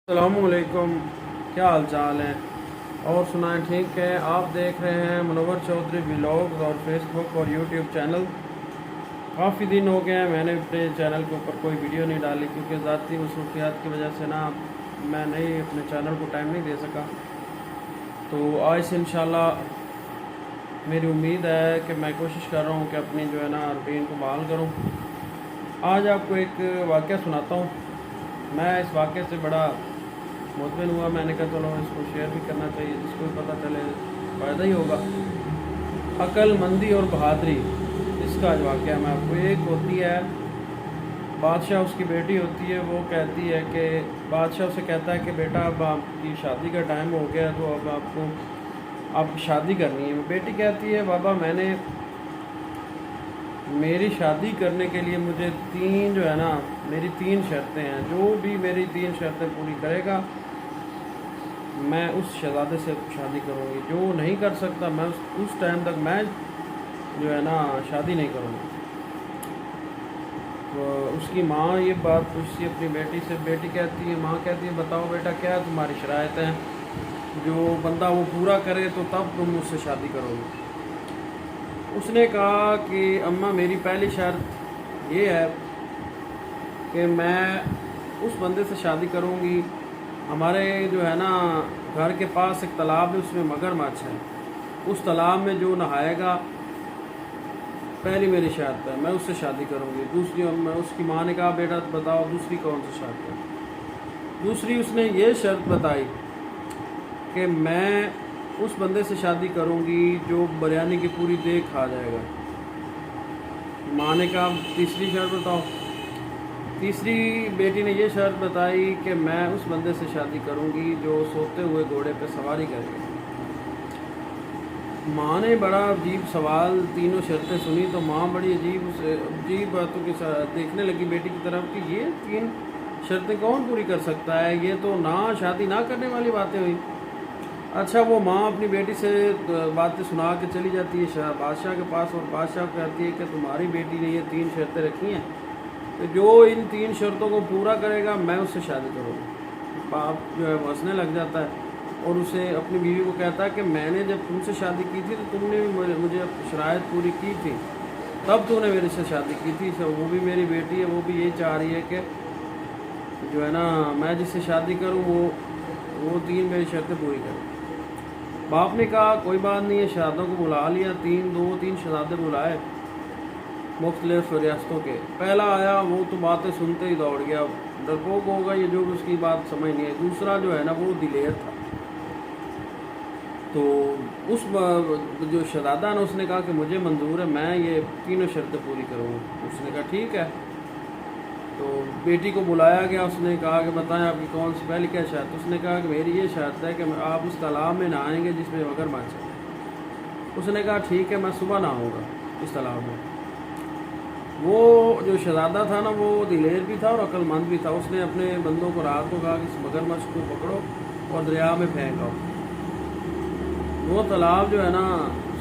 السلام علیکم، کیا حال چال ہے؟ اور سنائیں ٹھیک ہے؟ آپ دیکھ رہے ہیں منور چودھری ولاگز اور فیس بک اور یوٹیوب چینل۔ کافی دن ہو گئے ہیں میں نے اپنے چینل کے اوپر کوئی ویڈیو نہیں ڈالی، کیونکہ ذاتی مصروفیات کی وجہ سے میں نہیں اپنے چینل کو ٹائم نہیں دے سکا۔ تو آج سے انشاءاللہ میری امید ہے کہ میں کوشش کر رہا ہوں کہ اپنی روٹین کو بحال کروں۔ آج آپ کو ایک واقعہ سناتا ہوں۔ میں اس واقعے سے بڑا مطمئن ہوا، میں نے کہا چلو اس کو شیئر بھی کرنا چاہیے، جس کو بھی پتہ چلے فائدہ ہی ہوگا۔ عقل مندی اور بہادری، اس کا آج واقعہ میں آپ کو ایک ہوتی ہے بادشاہ، اس کی بیٹی ہوتی ہے، وہ کہتی ہے کہ بادشاہ اسے کہتا ہے کہ بیٹا اب آپ کی شادی کا ٹائم ہو گیا، تو اب آپ کو شادی کرنی ہے۔ بیٹی کہتی ہے بابا میری شادی کرنے کے لیے مجھے میری تین شرطیں ہیں، جو بھی میری تین شرطیں پوری کرے گا میں اس شہزادے سے شادی کروں گی، جو نہیں کر سکتا میں اس ٹائم تک میں شادی نہیں کروں گی۔ تو اس کی ماں یہ بات پوچھتی ہے اپنی بیٹی سے، ماں کہتی ہے بتاؤ بیٹا کیا تمہاری شرائط ہیں، جو بندہ وہ پورا کرے تو تب تم اس سے شادی کرو گے۔ اس نے کہا کہ اماں میری پہلی شرط یہ ہے کہ میں اس بندے سے شادی کروں گی، ہمارے گھر کے پاس ایک تالاب ہے، اس میں مگر مچھ ہے، اس تالاب میں جو نہائے گا پہلی میری شرط ہے میں اس سے شادی کروں گی۔ دوسری اس کی ماں نے کہا بیٹا بتاؤ دوسری کون سی شرط ہے؟ دوسری اس نے یہ شرط بتائی کہ میں اس بندے سے شادی کروں گی جو بریانی کی پوری دیگ کھا جائے گا۔ ماں نے کہا تیسری شرط بتاؤ؟ تیسری بیٹی نے یہ شرط بتائی کہ میں اس بندے سے شادی کروں گی جو سوتے ہوئے گھوڑے پہ سواری کرے گا۔ ماں نے بڑا عجیب سوال، تینوں شرطیں سنی تو ماں بڑی عجیب باتوں کے ساتھ دیکھنے لگی بیٹی کی طرف کہ یہ تین شرطیں کون پوری کر سکتا ہے، یہ تو شادی نہ کرنے والی باتیں ہوئی۔ اچھا، وہ ماں اپنی بیٹی سے باتیں سنا کے چلی جاتی ہے بادشاہ کے پاس، اور بادشاہ کہتی ہے کہ تمہاری بیٹی نے یہ تین شرطیں رکھی ہیں کہ جو ان تین شرطوں کو پورا کرے گا میں اس سے شادی کروں گا۔ باپ وہ ہنسنے لگ جاتا ہے اور اسے اپنی بیوی کو کہتا ہے کہ میں نے جب تم سے شادی کی تھی تو تم نے بھی مجھے شرائط پوری کی تھی، تب تو نے میرے سے شادی کی تھی، وہ بھی میری بیٹی ہے، وہ بھی یہی چاہ رہی ہے کہ میں جس سے شادی کروں وہ تین میری شرطیں پوری کرے۔ باپ نے کہا کوئی بات نہیں ہے، شہزادوں کو بلا لیا، تین شہزادے بلائے مختلف ریاستوں کے۔ پہلا آیا وہ تو باتیں سنتے ہی دوڑ گیا، ڈرپوک ہوگا یہ جو اس کی بات سمجھ نہیں ہے۔ دوسرا وہ دلیر تھا، تو اس جو شہزادہ نے اس نے کہا کہ مجھے منظور ہے، میں یہ تینوں شرطیں پوری کروں۔ اس نے کہا ٹھیک ہے، تو بیٹی کو بلایا گیا، اس نے کہا کہ بتائیں آپ کی کون سی پہلی کیا شرط؟ اس نے کہا کہ میری یہ شرط ہے کہ آپ اس تالاب میں نہائیں گے جس میں مگر مچھ ہے۔ اس نے کہا ٹھیک ہے، میں صبح نہاؤں گا اس تالاب میں۔ وہ جو شہزادہ تھا وہ دلیر بھی تھا اور عقل مند بھی تھا، اس نے اپنے بندوں کو رات کو کہا کہ اس مگر مچھ کو پکڑو اور دریا میں پھینکو۔ وہ تالاب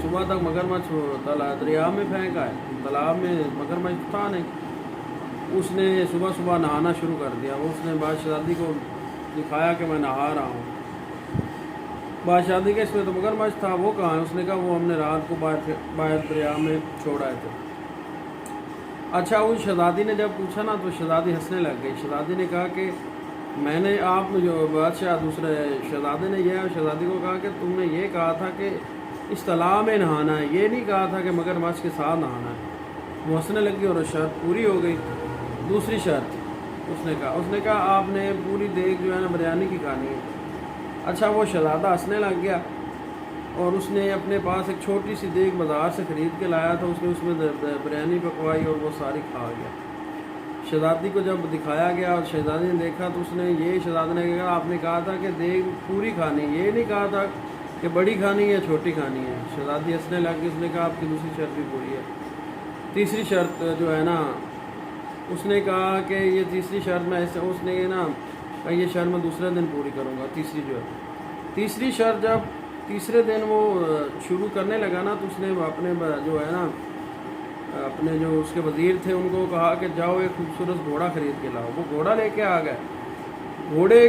صبح تک مگر مچھ دریا میں پھینکا ہے، تالاب میں مگر مچھ تھا نہیں۔ اس نے صبح صبح نہانا شروع کر دیا، اس نے بادشاہی کو دکھایا کہ میں نہا رہا ہوں۔ بادشاہی کے اس میں تو مگر مچھ تھا، وہ کہاں ہے؟ اس نے کہا وہ ہم نے رات کو باہر دریا میں چھوڑا تھے۔ اچھا، اس شہزادی نے جب پوچھا تو شہزادی ہنسنے لگ گئی۔ شہزادی نے کہا کہ میں نے آپ جو بادشاہ دوسرے شہزادے نے شہزادی کو کہا کہ تم نے یہ کہا تھا کہ اس تالاب میں نہانا ہے، یہ نہیں کہا تھا کہ مگر مچھ کے ساتھ نہانا ہے۔ وہ ہنسنے لگی اور شرط پوری ہو گئی۔ دوسری شرط اس نے کہا آپ نے پوری دیگ بریانی کی کھانی ہے۔ اچھا، وہ شہزادہ ہنسنے لگ گیا اور اس نے اپنے پاس ایک چھوٹی سی دیگ بازار سے خرید کے لایا تھا، اس میں بریانی پکوائی اور وہ ساری کھا گیا۔ شہزادی کو جب دکھایا گیا اور شہزادی نے دیکھا تو شہزادی نے کہا آپ نے کہا تھا کہ دیگ پوری کھانی، یہ نہیں کہا تھا کہ بڑی کھانی ہے چھوٹی کھانی ہے۔ شہزادی ہنسنے لگ گئی، اس نے کہا آپ کی دوسری شرط بھی پوری ہے۔ تیسری شرط اس نے کہا کہ یہ تیسری شرط میں اس نے یہ شرط میں دوسرے دن پوری کروں گا۔ تیسری شرط جب تیسرے دن وہ شروع کرنے لگا تو اس نے اپنے اپنے جو اس کے وزیر تھے ان کو کہا کہ جاؤ ایک خوبصورت گھوڑا خرید کے لاؤ۔ وہ گھوڑا لے کے آ گئے۔ گھوڑے